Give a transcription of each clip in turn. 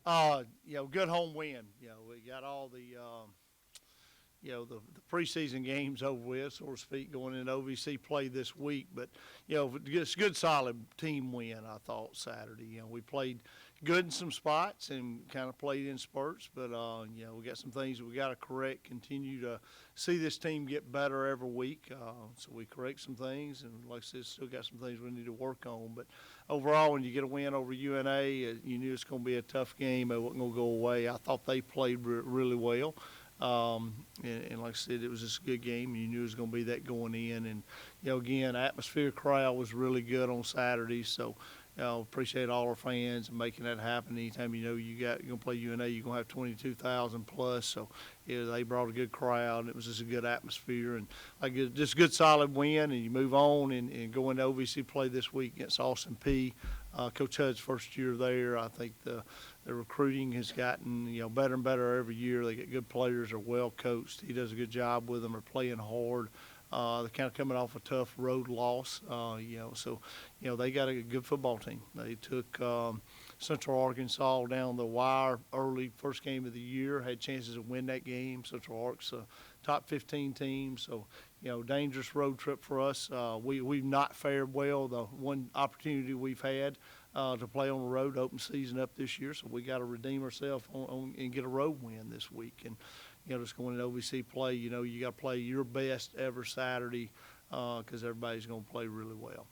Good home win. We got all the preseason games over with, so to speak, going into OVC play this week. But, it's a good, solid team win, I thought, Saturday. We played good in some spots and kind of played in spurts. But, we got some things that we got to correct, continue to see this team get better every week. So we correct some things. And like I said, still got some things we need to work on. But overall, when you get a win over UNA, you knew it's going to be a tough game. It wasn't going to go away. I thought they played really well. And like I said, it was just a good game. You knew it was going to be that going in. And, again, atmosphere crowd was really good on Saturday. So, appreciate all our fans and making that happen. Anytime you're going to play UNA, you're going to have 22,000 plus. So, they brought a good crowd. And it was just a good atmosphere. And just a good, solid win. And you move on and go into OVC play this week against Austin Peay. Coach Hudd's first year there. I think the recruiting has gotten better and better every year. They get good players, are well coached. He does a good job with them. They're playing hard. They're kind of coming off a tough road loss. So they got a good football team. They took Central Arkansas down the wire early, first game of the year. Had chances to win that game. Central Ark's a top 15 team. So dangerous road trip for us. We've not fared well. The one opportunity we've had to play on the road, open season up this year, so we got to redeem ourselves and get a road win this week. And just going into OVC play, you got to play your best ever Saturday because everybody's going to play really well.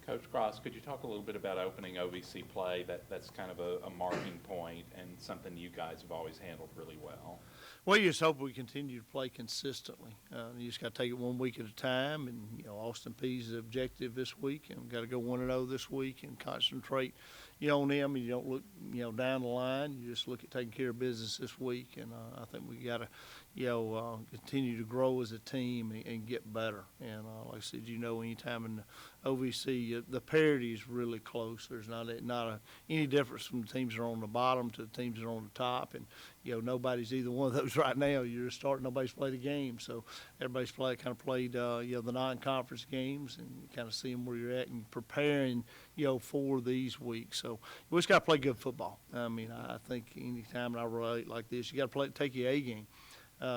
Coach Cross, could you talk a little bit about opening OVC play? That's kind of a marking point and something you guys have always handled really well. Well, you just hope we continue to play consistently. You just got to take it 1 week at a time. And, Austin Peay's the objective this week. And we've got to go 1-0 this week and concentrate, on them. And you don't look, down the line. You just look at taking care of business this week. And I think we got to, continue to grow as a team and get better. And like I said, anytime in the OVC, the parity is really close. There's not any difference from the teams that are on the bottom to the teams that are on the top. And, nobody's either one of those right now. You're just starting, nobody's played a game. So everybody's played the non-conference games and kind of seeing where you're at and preparing, for these weeks. So we just got to play good football. I mean, I think anytime I relate like this, you got to take your A game.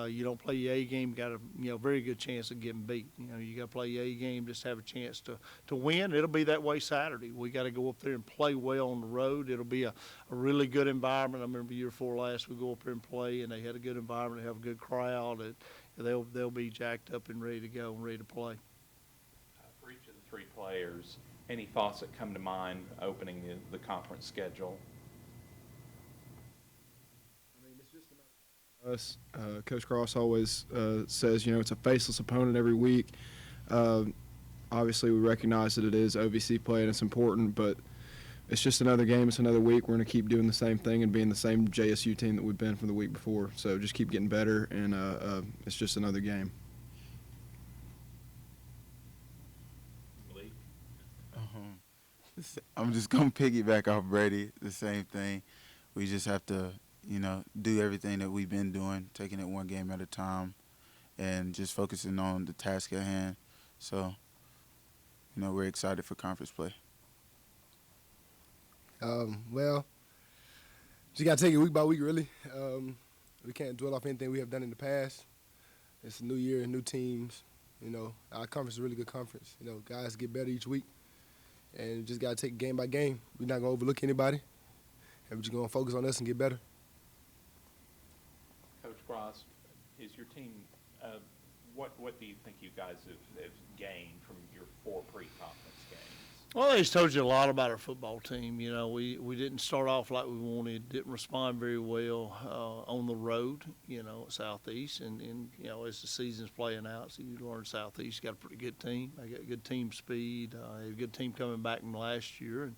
You don't play your A game, you got a very good chance of getting beat. You got to play your A game just to have a chance to win. It'll be that way Saturday. We got to go up there and play well on the road. It'll be a really good environment. I remember year 4 last, we go up there and play, and they had a good environment. They have a good crowd. They'll be jacked up and ready to go and ready to play. For each of the 3 players, any thoughts that come to mind opening the conference schedule? Us, Coach Cross always says, it's a faceless opponent every week. Obviously, we recognize that it is OVC play and it's important, but it's just another game. It's another week. We're going to keep doing the same thing and being the same JSU team that we've been from the week before. So just keep getting better, and it's just another game. Malik? I'm just going to piggyback off Brady, the same thing. We just have to do everything that we've been doing, taking it 1 game at a time and just focusing on the task at hand. So, we're excited for conference play. Well, just got to take it week by week, really. We can't dwell off anything we have done in the past. It's a new year, new teams. Our conference is a really good conference. Guys get better each week, and we just got to take it game by game. We're not going to overlook anybody, and we're just going to focus on us and get better. Coach Cross, is your team, what do you think you guys have gained from your 4 pre-conference games? Well, they just told you a lot about our football team. We didn't start off like we wanted, didn't respond very well on the road, at Southeast. And as the season's playing out, so you learn Southeast got a pretty good team. They got good team speed. They had a good team coming back from last year. And,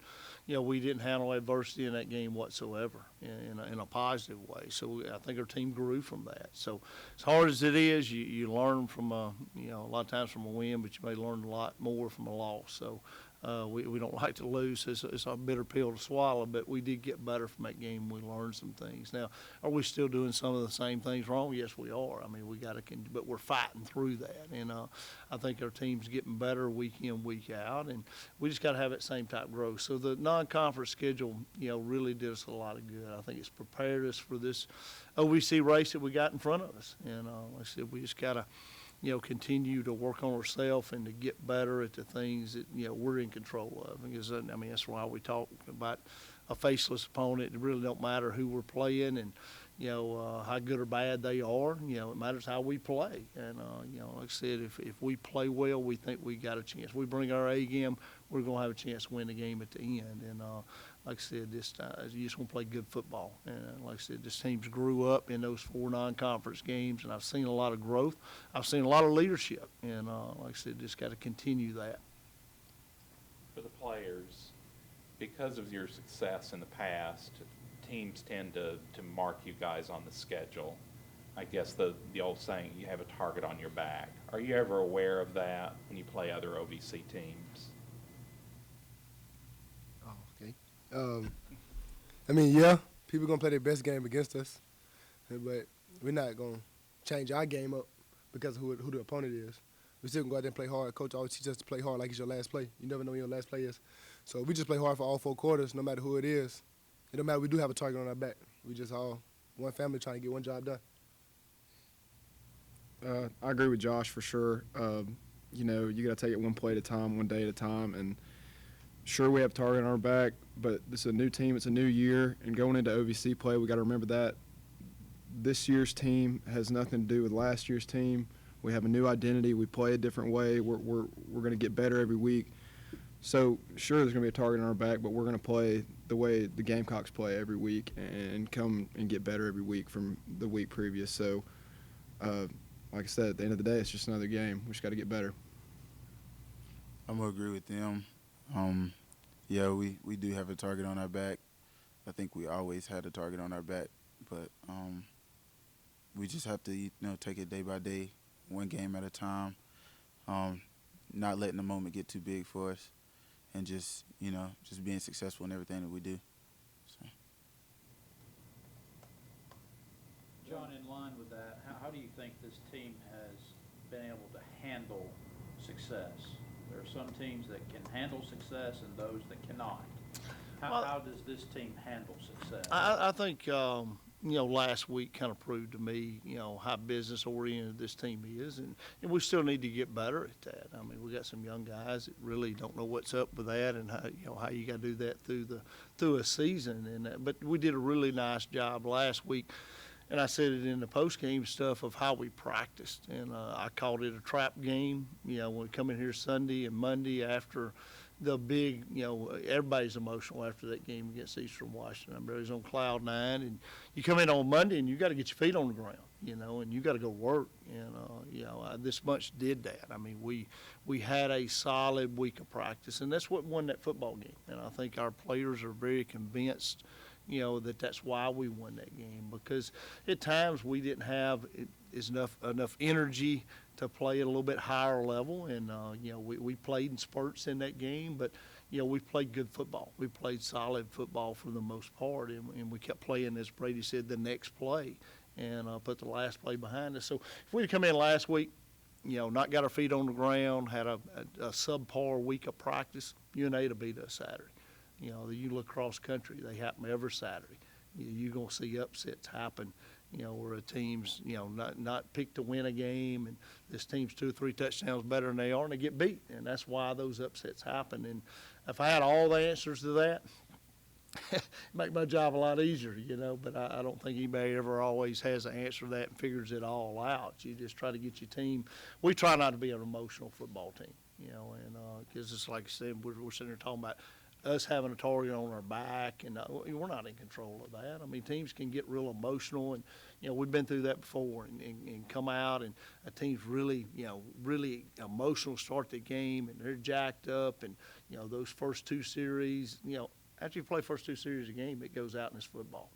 we didn't handle adversity in that game whatsoever in a positive way. So I think our team grew from that. So as hard as it is, you learn from, a lot of times from a win, but you may learn a lot more from a loss. So We don't like to lose. It's a bitter pill to swallow, but we did get better from that game. We learned some things. Now, are we still doing some of the same things wrong? Yes, we are. I mean, we got to, but we're fighting through that. And I think our team's getting better week in, week out, and we just got to have that same type of growth. So the non-conference schedule, really did us a lot of good. I think it's prepared us for this OVC race that we got in front of us. And like I said, we just got to, continue to work on ourselves and to get better at the things that, we're in control of. Because, that's why we talk about a faceless opponent. It really don't matter who we're playing and, how good or bad they are. It matters how we play. And, like I said, if we play well, we think we got a chance. We bring our A game, we're going to have a chance to win the game at the end. And, like I said, you just want to play good football. And like I said, this team's grew up in those 4 non-conference games, and I've seen a lot of growth. I've seen a lot of leadership. And like I said, just got to continue that. For the players, because of your success in the past, teams tend to mark you guys on the schedule. I guess the old saying, you have a target on your back. Are you ever aware of that when you play other OVC teams? Oh, okay. Yeah, people going to play their best game against us, but we're not going to change our game up because of who the opponent is. We still can go out there and play hard. Coach always teaches us to play hard like it's your last play. You never know when your last play is. So we just play hard for all 4 quarters, no matter who it is. It don't matter. We do have a target on our back. We just all one family trying to get one job done. I agree with Josh for sure. You got to take it one play at a time, one day at a time. And sure, we have a target on our back, but this is a new team. It's a new year. And going into OVC play, we got to remember that this year's team has nothing to do with last year's team. We have a new identity. We play a different way. We're going to get better every week. So, sure, there's going to be a target on our back, but we're going to play the way the Gamecocks play every week and come and get better every week from the week previous. So, like I said, at the end of the day, it's just another game. We just got to get better. I'm going to agree with them. Yeah, we do have a target on our back. I think we always had a target on our back, but we just have to, take it day by day, one game at a time, not letting the moment get too big for us, and just being successful in everything that we do. So. John, in line with that, how do you think this team has been able to handle success? There are some teams that can handle success and those that cannot. How does this team handle success? I think, last week kind of proved to me, how business-oriented this team is, and we still need to get better at that. I mean, we got some young guys that really don't know what's up with that and how you got to do that through a season. And but we did a really nice job last week, and I said it in the post-game stuff of how we practiced, and I called it a trap game. When we come in here Sunday and Monday after the big, everybody's emotional after that game against Eastern Washington. Everybody's on cloud 9, and you come in on Monday and you got to get your feet on the ground, and you got to go work. And this bunch did that. I mean, we had a solid week of practice, and that's what won that football game. And I think our players are very convinced, that's why we won that game, because at times we didn't have enough energy to play at a little bit higher level, and we played in spurts in that game, but we played good football. We played solid football for the most part, and we kept playing, as Brady said, the next play, and put the last play behind us. So if we'd come in last week, not got our feet on the ground, had a subpar week of practice, UNA to beat us Saturday. You look across country, they happen every Saturday. You're going to see upsets happen, where a team's, not picked to win a game, and this team's 2 or 3 touchdowns better than they are, and they get beat. And that's why those upsets happen. And if I had all the answers to that, make my job a lot easier, but I don't think anybody ever always has the answer to that and figures it all out. You just try to get your team. We try not to be an emotional football team, and because it's like I said, we're sitting there talking about us having a target on our back, and we're not in control of that. I mean, teams can get real emotional, and we've been through that before, and come out, and a team's really really emotional, start the game, and they're jacked up, and those first 2 series, after you play first 2 series of the game, it goes out in this football.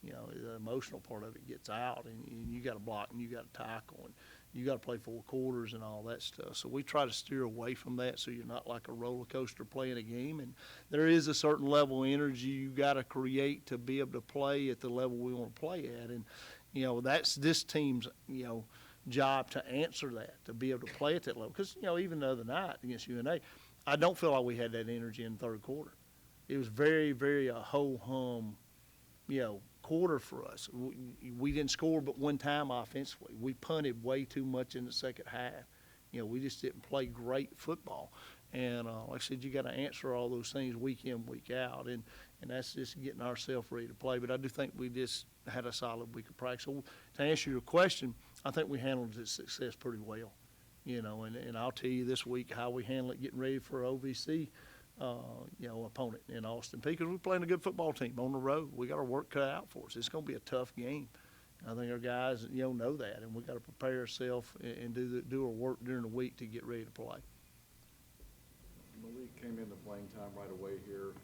The emotional part of it gets out, and you got to block and you got to tackle, and You got to play 4 quarters and all that stuff. So we try to steer away from that so you're not like a roller coaster playing a game. And there is a certain level of energy you got to create to be able to play at the level we want to play at. And, that's this team's, job to answer that, to be able to play at that level. Because, even the other night against UNA, I don't feel like we had that energy in the third quarter. It was very, very a ho-hum, quarter for us. We didn't score but one time offensively. We punted way too much in the second half. We just didn't play great football. And like I said, you got to answer all those things week in, week out. And that's just getting ourselves ready to play. But I do think we just had a solid week of practice. So to answer your question, I think we handled the success pretty well. And I'll tell you this week how we handle it getting ready for OVC. Opponent in Austin Peay, because we're playing a good football team on the road. We got our work cut out for us. It's going to be a tough game. I think our guys, know that, and we got to prepare ourselves and do our work during the week to get ready to play. Malik came into playing time right away here.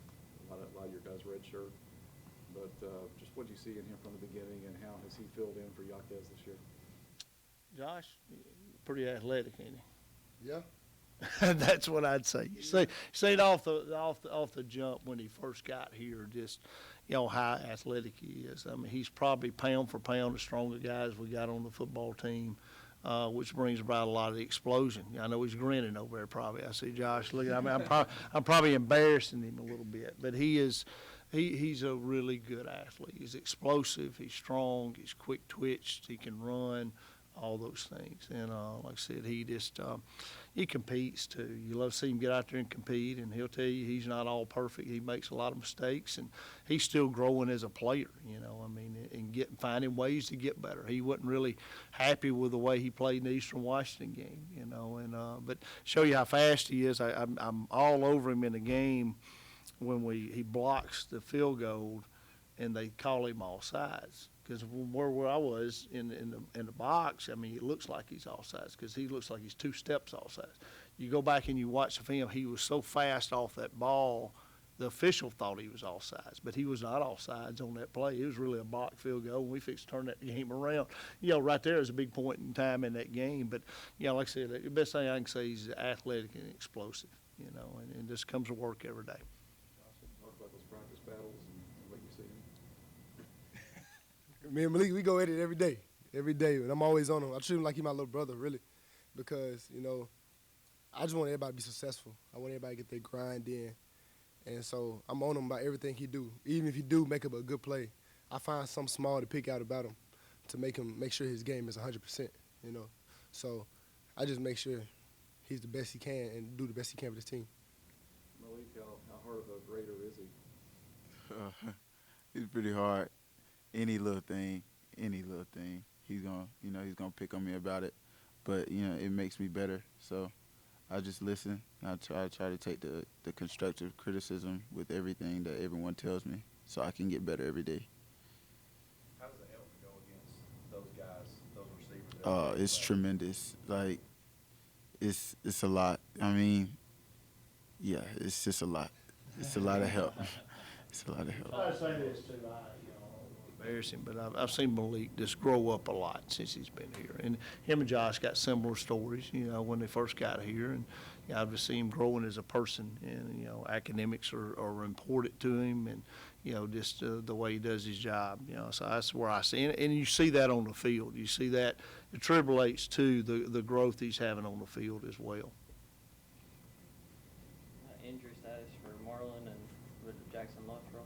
A lot of your guys redshirt. But just what do you see in him from the beginning, and how has he filled in for Yaquez this year? Josh, pretty athletic, ain't he? Yeah. That's what I'd say. You see it off the jump when he first got here, just how athletic he is. I mean, he's probably pound for pound the strongest guys we got on the football team, which brings about a lot of the explosion. I know he's grinning over there probably. I see Josh looking. I mean, I'm probably embarrassing him a little bit, but he's a really good athlete. He's explosive. He's strong. He's quick twitched. He can run. All those things. And like I said, he competes too. You love to see him get out there and compete, and he'll tell you he's not all perfect. He makes a lot of mistakes, and he's still growing as a player, and finding ways to get better. He wasn't really happy with the way he played in the Eastern Washington game, but show you how fast he is. I'm all over him in the game when he blocks the field goal and they call him all sides. Because where I was in the box, I mean, it looks like he's offsides because he looks like he's 2 steps offsides. You go back and you watch the film, he was so fast off that ball, the official thought he was offsides, but he was not offsides on that play. It was really a block field goal, and we fixed to turn that game around. Right there is a big point in time in that game. But, like I said, the best thing I can say is he's athletic and explosive, and just comes to work every day. Talk about those practice battles and what you see. Me and Malik, we go at it every day, and I'm always on him. I treat him like he's my little brother, really, because, I just want everybody to be successful. I want everybody to get their grind in, and so I'm on him about everything he do. Even if he do make up a good play, I find something small to pick out about him to make sure his game is 100%, So I just make sure he's the best he can and do the best he can for this team. Malik, how hard of a grader is he? He's pretty hard. Any little thing, he's gonna pick on me about it. But it makes me better. So I just listen. I try to take the constructive criticism with everything that everyone tells me, so I can get better every day. How does it help to go against those guys, those receivers? It's tremendous. Like it's a lot. I mean, yeah, it's just a lot. It's a lot of help. It's a lot of help. I say this too, embarrassing, but I've seen Malik just grow up a lot since he's been here. And him and Josh got similar stories, when they first got here. And I've just seen him growing as a person. And, academics are important to him, and, just the way he does his job. So that's where I see it. And you see that on the field. You see that it tribulates to the growth he's having on the field as well. Injury status for Marlon and with Jackson Luttrell?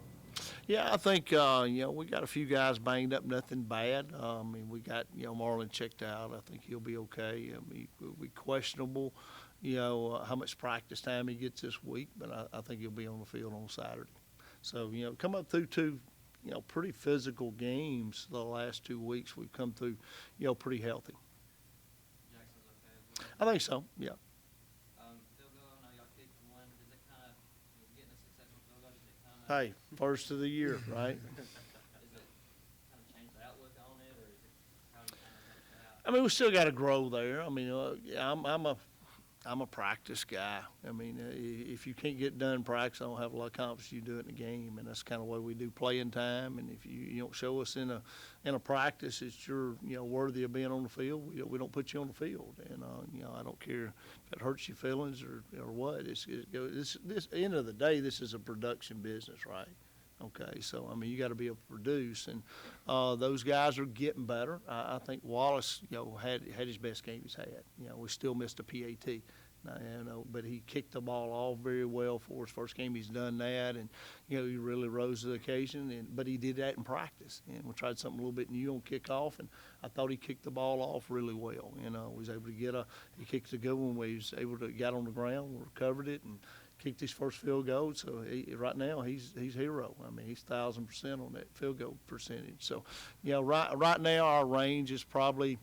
Yeah, I think, we got a few guys banged up, nothing bad. I mean, we got, Marlon checked out. I think he'll be okay. I mean, it'll be questionable, how much practice time he gets this week, but I think he'll be on the field on Saturday. So, come up through 2, pretty physical games the last 2 weeks. We've come through, pretty healthy. Jackson's okay as well? I think so, yeah. Field goal, I know y'all kicked and won, but is it kind of, getting a successful field goal, does it kind of? Hey, first of the year, right? Is it kind of change the outlook on it, or is it how do you kind of make that out? I mean, we still got to grow there. I mean, I'm a practice guy. I mean, if you can't get done in practice, I don't have a lot of confidence you do it in a game, and that's kind of what we do playing time. And if you don't show us in a practice that you're worthy of being on the field, we don't put you on the field. And I don't care if it hurts your feelings or what. This at the end of the day, this is a production business, right? Okay, so I mean, you got to be able to produce, and those guys are getting better. I think Wallace, had his best game he's had. We still missed a PAT, but he kicked the ball off very well for us. First game he's done that, and he really rose to the occasion. But he did that in practice, and we tried something a little bit new on kickoff, and I thought he kicked the ball off really well. Was able to he kicked a good one where he was able to get on the ground, recovered it, and kicked his first field goal. So right now he's hero. I mean, he's 1,000% on that field goal percentage. So, right now our range is probably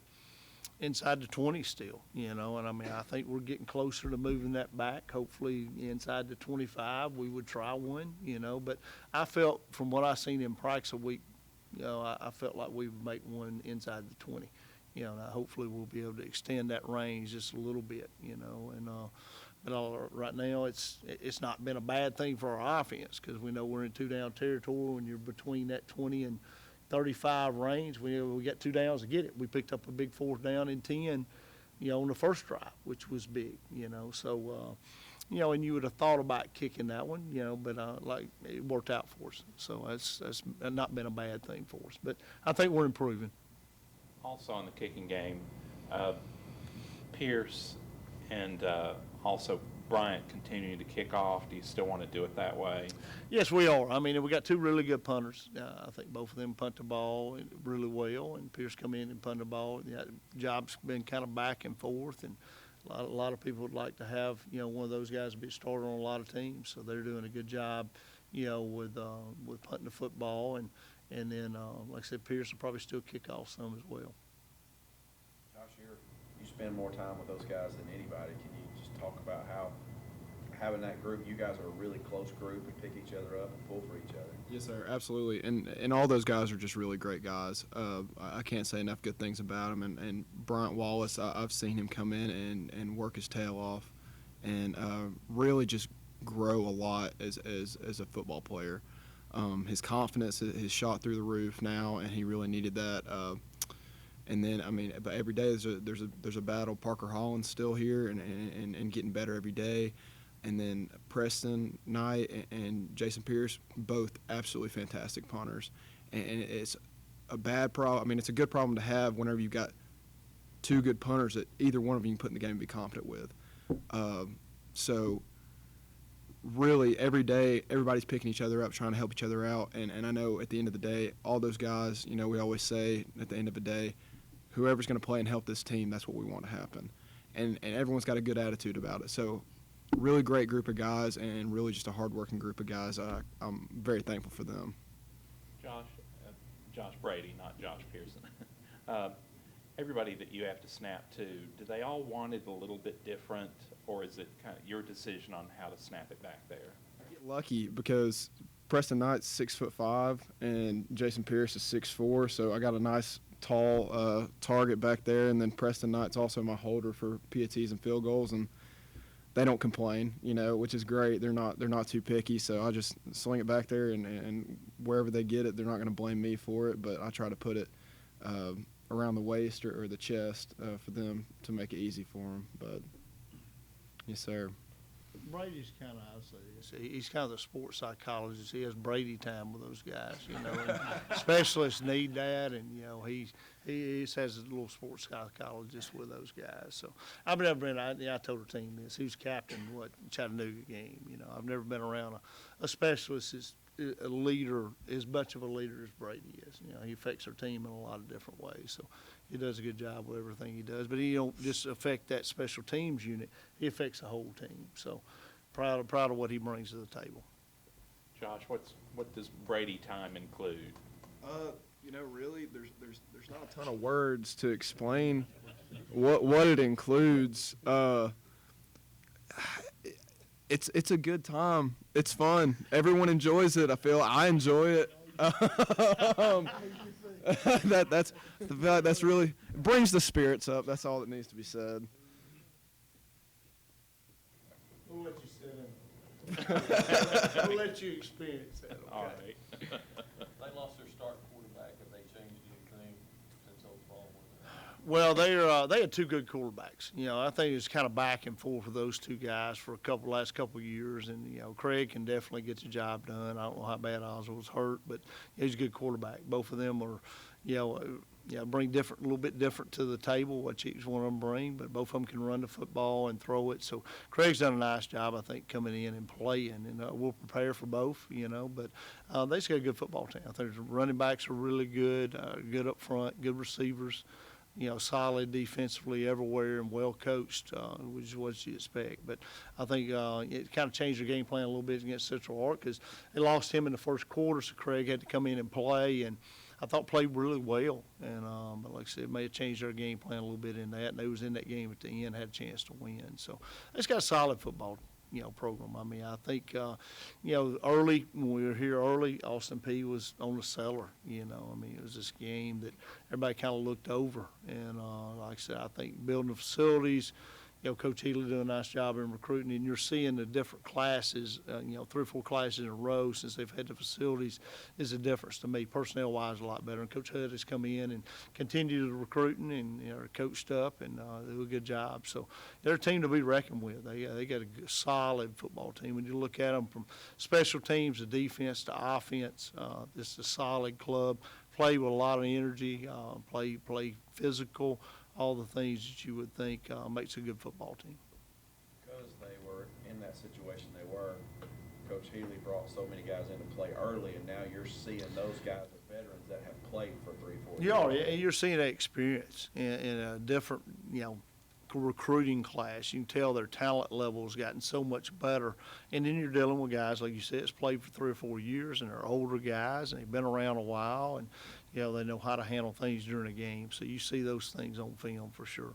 inside the 20 still, and I mean, I think we're getting closer to moving that back. Hopefully inside the 25, we would try one, but I felt from what I seen in practice a week, I felt like we would make one inside the 20, and hopefully we'll be able to extend that range just a little bit, but right now, it's not been a bad thing for our offense because we know we're in two-down territory. When you're between that 20 and 35 range, we got 2 downs to get it. We picked up a big 4th down and 10, on the first drive, which was big, So, and you would have thought about kicking that one, but it worked out for us. So that's not been a bad thing for us. But I think we're improving. Also in the kicking game, Pierce and also Bryant continuing to kick off. Do you still want to do it that way? Yes, we are. I mean, we got 2 really good punters. I think both of them punt the ball really well, and Pierce come in and punt the ball. The job's been kind of back and forth, and a lot of people would like to have, one of those guys be a starter on a lot of teams. So they're doing a good job, with punting the football, and then like I said, Pierce will probably still kick off some as well. Josh, you spend more time with those guys than anybody. Can you just talk about how having that group, you guys are a really close group and pick each other up and pull for each other? Yes, sir, absolutely. And all those guys are just really great guys. I can't say enough good things about them. And Bryant Wallace, I've seen him come in and work his tail off and really just grow a lot as a football player. His confidence is shot through the roof now, and he really needed that. And then, I mean, but every day there's a battle. Parker Holland's still here and getting better every day. And then Preston Knight and Jason Pierce, both absolutely fantastic punters. And it's a bad problem. I mean, it's a good problem to have whenever you've got 2 good punters that either one of you can put in the game and be confident with. So really every day everybody's picking each other up, trying to help each other out. And I know at the end of the day, all those guys, we always say at the end of the day, whoever's going to play and help this team, that's what we want to happen. And everyone's got a good attitude about it. So really great group of guys and really just a hardworking group of guys. I'm very thankful for them. Josh Brady, not Josh Pearson. Everybody that you have to snap to, do they all want it a little bit different, or is it kind of your decision on how to snap it back there? I get lucky because Preston Knight's 6'5" and Jason Pierce is 6'4", so I got a nice tall target back there, and then Preston Knight's also my holder for PATs and field goals, and they don't complain, which is great. They're not too picky, so I just sling it back there, and wherever they get it, they're not going to blame me for it, but I try to put it around the waist or the chest for them to make it easy for them. But yes, sir. Brady's kind of, I'll say this, he's kind of the sports psychologist. He has Brady time with those guys, and specialists need that, and, he has a little sports psychologist with those guys. So I've never been, I told the team this, he was captain, Chattanooga game, I've never been around a specialist is a leader, as much of a leader as Brady is. He affects our team in a lot of different ways. So he does a good job with everything he does. But he don't just affect that special teams unit. He affects the whole team. So proud of what he brings to the table. Josh, what does Brady time include? Really, there's not a ton of words to explain what it includes. It's a good time. It's fun. Everyone enjoys it. I enjoy it. That's really brings the spirits up. That's all that needs to be said. We'll let you sit in. We'll let you experience that, All okay? right. They lost their start quarterback. Have they changed anything since those fall? Well, they had two good quarterbacks. You know, I think it's kind of back and forth with those two guys for last couple of years, and you know, Craig can definitely get the job done. I don't know how bad Oswald was hurt, but he's a good quarterback. Both of them are, bring a little bit different to the table, what each one of them bring, but both of them can run the football and throw it. So Craig's done a nice job, I think, coming in and playing, and we'll prepare for both, but they just got a good football team. I think the running backs are really good, good up front, good receivers, solid defensively everywhere and well coached, which is what you expect. But I think it kind of changed their game plan a little bit against Central Ark because they lost him in the first quarter, so Craig had to come in and play, and I thought played really well. And but like I said, it may have changed their game plan a little bit in that, and they was in that game at the end, had a chance to win. So it's got a solid football program. I mean, I think, early, when we were here early, Austin Peay was on the cellar, I mean, it was this game that everybody kind of looked over. And like I said, I think building the facilities, Coach Healy doing a nice job in recruiting, and you're seeing the different classes, 3 or 4 classes in a row since they've had the facilities is a difference to me. Personnel-wise, a lot better. And Coach Hudd has come in and continued the recruiting and coached up and do a good job. So they're a team to be reckoned with. They got a solid football team. When you look at them from special teams to defense to offense, this is a solid club. Play with a lot of energy, play physical, all the things that you would think makes a good football team. Because they were in that situation they were, Coach Healy brought so many guys into play early, and now you're seeing those guys as veterans that have played for 3-4 years. And you're seeing that experience in a different, recruiting class. You can tell their talent level has gotten so much better. And then you're dealing with guys, like you said, that's played for 3 or 4 years, and they're older guys, and they've been around a while, and, they know how to handle things during a game. So you see those things on film for sure.